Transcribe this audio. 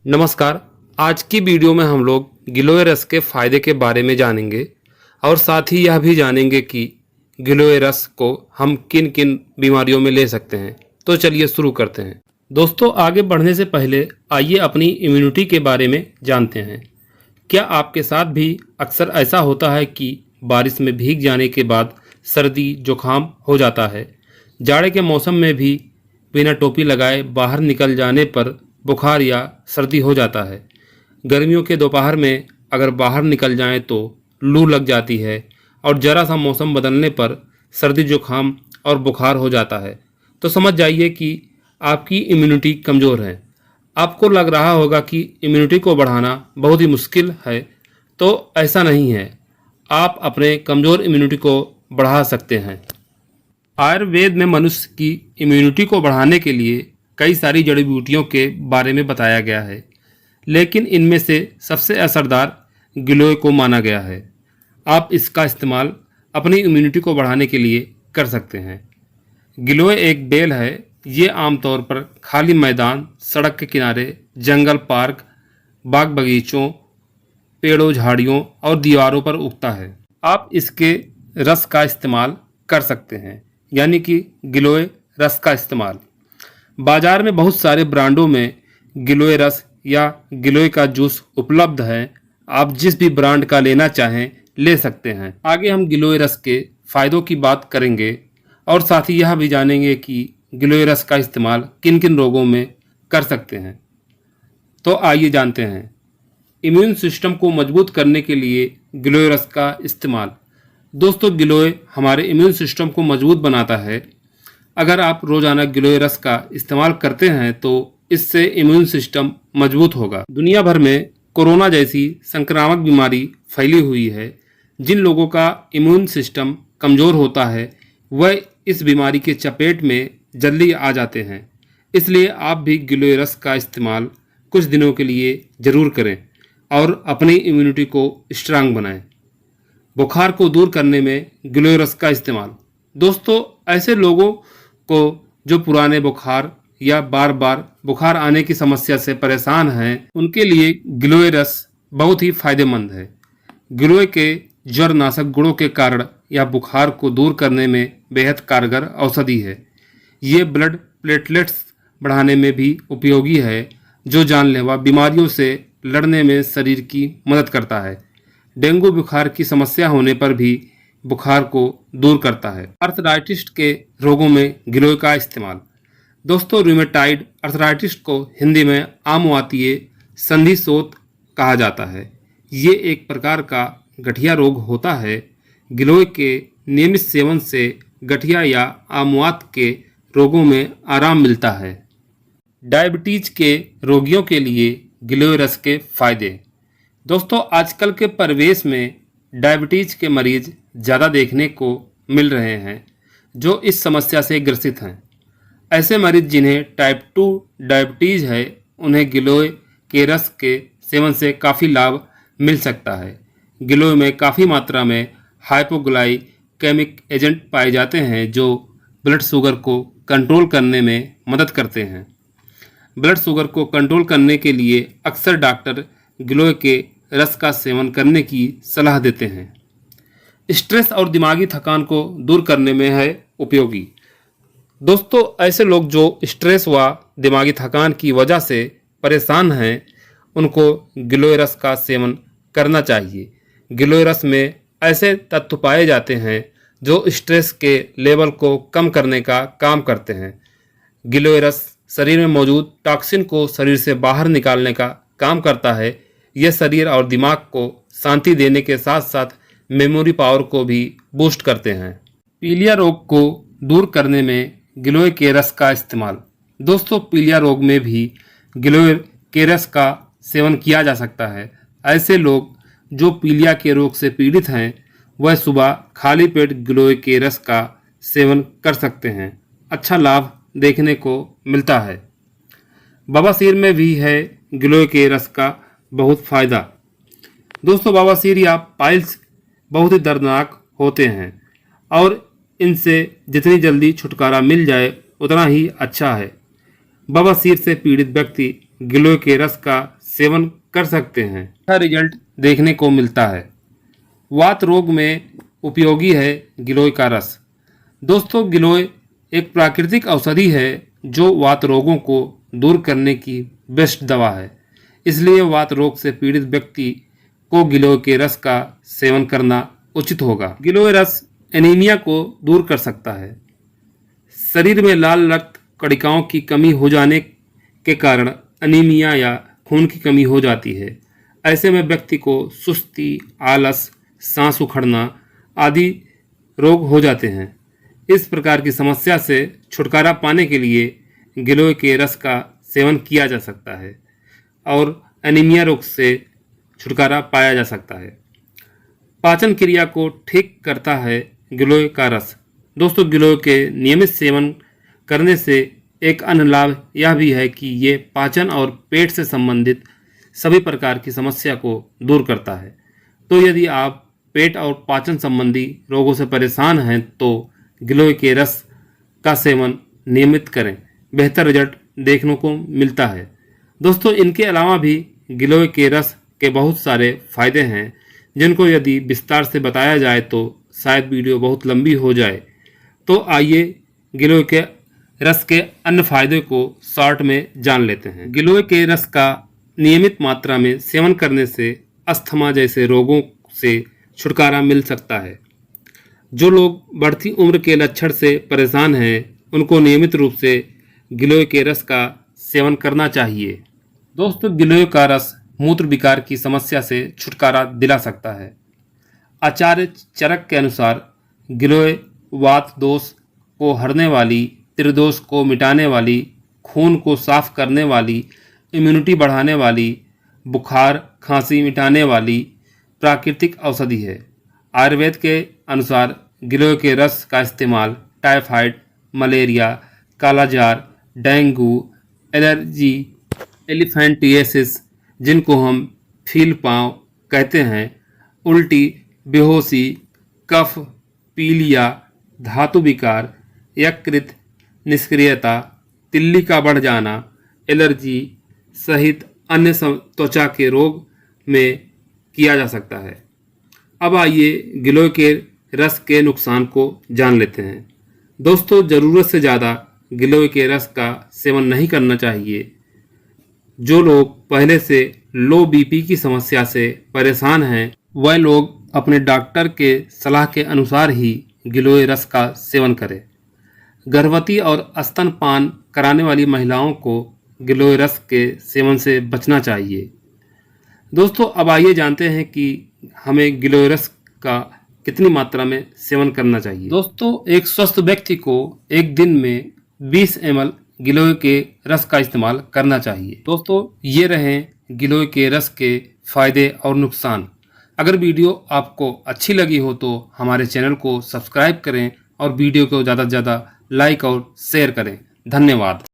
नमस्कार। आज की वीडियो में हम लोग गिलोय रस के फ़ायदे के बारे में जानेंगे और साथ ही यह भी जानेंगे कि गिलोय रस को हम किन किन बीमारियों में ले सकते हैं। तो चलिए शुरू करते हैं। दोस्तों, आगे बढ़ने से पहले आइए अपनी इम्यूनिटी के बारे में जानते हैं। क्या आपके साथ भी अक्सर ऐसा होता है कि बारिश में भीग जाने के बाद सर्दी जुकाम हो जाता है? जाड़े के मौसम में भी बिना टोपी लगाए बाहर निकल जाने पर बुखार या सर्दी हो जाता है। गर्मियों के दोपहर में अगर बाहर निकल जाएं तो लू लग जाती है और ज़रा सा मौसम बदलने पर सर्दी जुकाम और बुखार हो जाता है। तो समझ जाइए कि आपकी इम्यूनिटी कमज़ोर है। आपको लग रहा होगा कि इम्यूनिटी को बढ़ाना बहुत ही मुश्किल है, तो ऐसा नहीं है। आप अपने कमज़ोर इम्यूनिटी को बढ़ा सकते हैं। आयुर्वेद में मनुष्य की इम्यूनिटी को बढ़ाने के लिए कई सारी जड़ी बूटियों के बारे में बताया गया है, लेकिन इनमें से सबसे असरदार गिलोय को माना गया है। आप इसका इस्तेमाल अपनी इम्यूनिटी को बढ़ाने के लिए कर सकते हैं। गिलोय एक बेल है। ये आमतौर पर खाली मैदान, सड़क के किनारे, जंगल, पार्क, बाग बगीचों, पेड़ों, झाड़ियों और दीवारों पर उगता है। आप इसके रस का इस्तेमाल कर सकते हैं, यानी कि गिलोय रस का इस्तेमाल। बाजार में बहुत सारे ब्रांडों में गिलोय रस या गिलोय का जूस उपलब्ध है। आप जिस भी ब्रांड का लेना चाहें ले सकते हैं। आगे हम गिलोय रस के फ़ायदों की बात करेंगे और साथ ही यह भी जानेंगे कि गिलोय रस का इस्तेमाल किन किन रोगों में कर सकते हैं। तो आइए जानते हैं। इम्यून सिस्टम को मजबूत करने के लिए गिलोय रस का इस्तेमाल। दोस्तों, गिलोय हमारे इम्यून सिस्टम को मजबूत बनाता है। अगर आप रोज़ाना गिलोय रस का इस्तेमाल करते हैं तो इससे इम्यून सिस्टम मजबूत होगा। दुनिया भर में कोरोना जैसी संक्रामक बीमारी फैली हुई है। जिन लोगों का इम्यून सिस्टम कमज़ोर होता है वह इस बीमारी के चपेट में जल्दी आ जाते हैं। इसलिए आप भी गिलोय रस का इस्तेमाल कुछ दिनों के लिए ज़रूर करें और अपनी इम्यूनिटी को स्ट्रांग बनाएं। बुखार को दूर करने में गिलोय रस का इस्तेमाल। दोस्तों, ऐसे लोगों को जो पुराने बुखार या बार बार बुखार आने की समस्या से परेशान हैं, उनके लिए गिलोय रस बहुत ही फायदेमंद है। गिलोय के ज्वरनाशक गुणों के कारण यह बुखार को दूर करने में बेहद कारगर औषधि है। ये ब्लड प्लेटलेट्स बढ़ाने में भी उपयोगी है, जो जानलेवा बीमारियों से लड़ने में शरीर की मदद करता है। डेंगू बुखार की समस्या होने पर भी बुखार को दूर करता है। अर्थराइटिस के रोगों में गिलोय का इस्तेमाल। दोस्तों, रूमेटाइड अर्थराइटिस को हिंदी में आमवातीय संधिशोथ कहा जाता है। ये एक प्रकार का गठिया रोग होता है। गिलोय के नियमित सेवन से गठिया या आमवात के रोगों में आराम मिलता है। डायबिटीज के रोगियों के लिए गिलोय रस के फायदे। दोस्तों, आजकल के परिवेश में डायबिटीज के मरीज ज़्यादा देखने को मिल रहे हैं, जो इस समस्या से ग्रसित हैं। ऐसे मरीज जिन्हें टाइप 2 डायबिटीज़ है, उन्हें गिलोय के रस के सेवन से काफ़ी लाभ मिल सकता है। गिलोय में काफ़ी मात्रा में हाइपोग्लाइकेमिक एजेंट पाए जाते हैं, जो ब्लड शुगर को कंट्रोल करने में मदद करते हैं। ब्लड शुगर को कंट्रोल करने के लिए अक्सर डॉक्टर गिलोय के रस का सेवन करने की सलाह देते हैं। स्ट्रेस और दिमागी थकान को दूर करने में है उपयोगी। दोस्तों, ऐसे लोग जो स्ट्रेस व दिमागी थकान की वजह से परेशान हैं, उनको गिलोय रस का सेवन करना चाहिए। गिलोय रस में ऐसे तत्व पाए जाते हैं जो स्ट्रेस के लेवल को कम करने का काम करते हैं। गिलोय रस शरीर में मौजूद टॉक्सिन को शरीर से बाहर निकालने का काम करता है। यह शरीर और दिमाग को शांति देने के साथ साथ मेमोरी पावर को भी बूस्ट करते हैं। पीलिया रोग को दूर करने में गिलोय के रस का इस्तेमाल। दोस्तों, पीलिया रोग में भी गिलोय के रस का सेवन किया जा सकता है। ऐसे लोग जो पीलिया के रोग से पीड़ित हैं, वह सुबह खाली पेट गिलोय के रस का सेवन कर सकते हैं। अच्छा लाभ देखने को मिलता है। बवासीर में भी है गिलोय के रस का बहुत फ़ायदा। दोस्तों, बवासीर या पाइल्स बहुत ही दर्दनाक होते हैं और इनसे जितनी जल्दी छुटकारा मिल जाए उतना ही अच्छा है। बवासीर से पीड़ित व्यक्ति गिलोय के रस का सेवन कर सकते हैं। अच्छा रिजल्ट देखने को मिलता है। वात रोग में उपयोगी है गिलोय का रस। दोस्तों, गिलोय एक प्राकृतिक औषधि है जो वात रोगों को दूर करने की बेस्ट दवा है। इसलिए वात रोग से पीड़ित व्यक्ति को गिलोय के रस का सेवन करना उचित होगा। गिलोय रस एनीमिया को दूर कर सकता है। शरीर में लाल रक्त कणिकाओं की कमी हो जाने के कारण एनीमिया या खून की कमी हो जाती है। ऐसे में व्यक्ति को सुस्ती, आलस, सांस उखड़ना आदि रोग हो जाते हैं। इस प्रकार की समस्या से छुटकारा पाने के लिए गिलोय के रस का सेवन किया जा सकता है और एनीमिया रोग से छुटकारा पाया जा सकता है। पाचन क्रिया को ठीक करता है गिलोय का रस। दोस्तों, गिलोय के नियमित सेवन करने से एक अन्य लाभ यह भी है कि ये पाचन और पेट से संबंधित सभी प्रकार की समस्या को दूर करता है। तो यदि आप पेट और पाचन संबंधी रोगों से परेशान हैं तो गिलोय के रस का सेवन नियमित करें, बेहतर रिजल्ट देखने को मिलता है। दोस्तों, इनके अलावा भी गिलोय के रस के बहुत सारे फायदे हैं जिनको यदि विस्तार से बताया जाए तो शायद वीडियो बहुत लंबी हो जाए। तो आइए गिलोय के रस के अन्य फायदे को शॉर्ट में जान लेते हैं। गिलोय के रस का नियमित मात्रा में सेवन करने से अस्थमा जैसे रोगों से छुटकारा मिल सकता है। जो लोग बढ़ती उम्र के लक्षण से परेशान हैं उनको नियमित रूप से गिलोय के रस का सेवन करना चाहिए। दोस्तों, गिलोय का रस मूत्र विकार की समस्या से छुटकारा दिला सकता है। आचार्य चरक के अनुसार गिलोय वात दोष को हरने वाली, त्रिदोष को मिटाने वाली, खून को साफ करने वाली, इम्यूनिटी बढ़ाने वाली, बुखार खांसी मिटाने वाली प्राकृतिक औषधि है। आयुर्वेद के अनुसार गिलोय के रस का इस्तेमाल टाइफाइड, मलेरिया, कालाजार, डेंगू, एलर्जी, एलिफेंटिएसिस जिनको हम फील पाँव कहते हैं, उल्टी, बेहोशी, कफ, पीलिया, धातु विकार, यकृत निष्क्रियता, तिल्ली का बढ़ जाना, एलर्जी सहित अन्य त्वचा के रोग में किया जा सकता है। अब आइए गिलोय के रस के नुकसान को जान लेते हैं। दोस्तों, ज़रूरत से ज़्यादा गिलोय के रस का सेवन नहीं करना चाहिए। जो लोग पहले से लो बीपी की समस्या से परेशान हैं वह लोग अपने डॉक्टर के सलाह के अनुसार ही गिलोय रस का सेवन करें। गर्भवती और स्तनपान कराने वाली महिलाओं को गिलोय रस के सेवन से बचना चाहिए। दोस्तों, अब आइए जानते हैं कि हमें गिलोय रस का कितनी मात्रा में सेवन करना चाहिए। दोस्तों, एक स्वस्थ व्यक्ति को एक दिन में 20 ml गिलोय के रस का इस्तेमाल करना चाहिए। दोस्तों, ये रहे गिलोय के रस के फायदे और नुकसान। अगर वीडियो आपको अच्छी लगी हो तो हमारे चैनल को सब्सक्राइब करें और वीडियो को ज़्यादा से ज़्यादा लाइक और शेयर करें। धन्यवाद।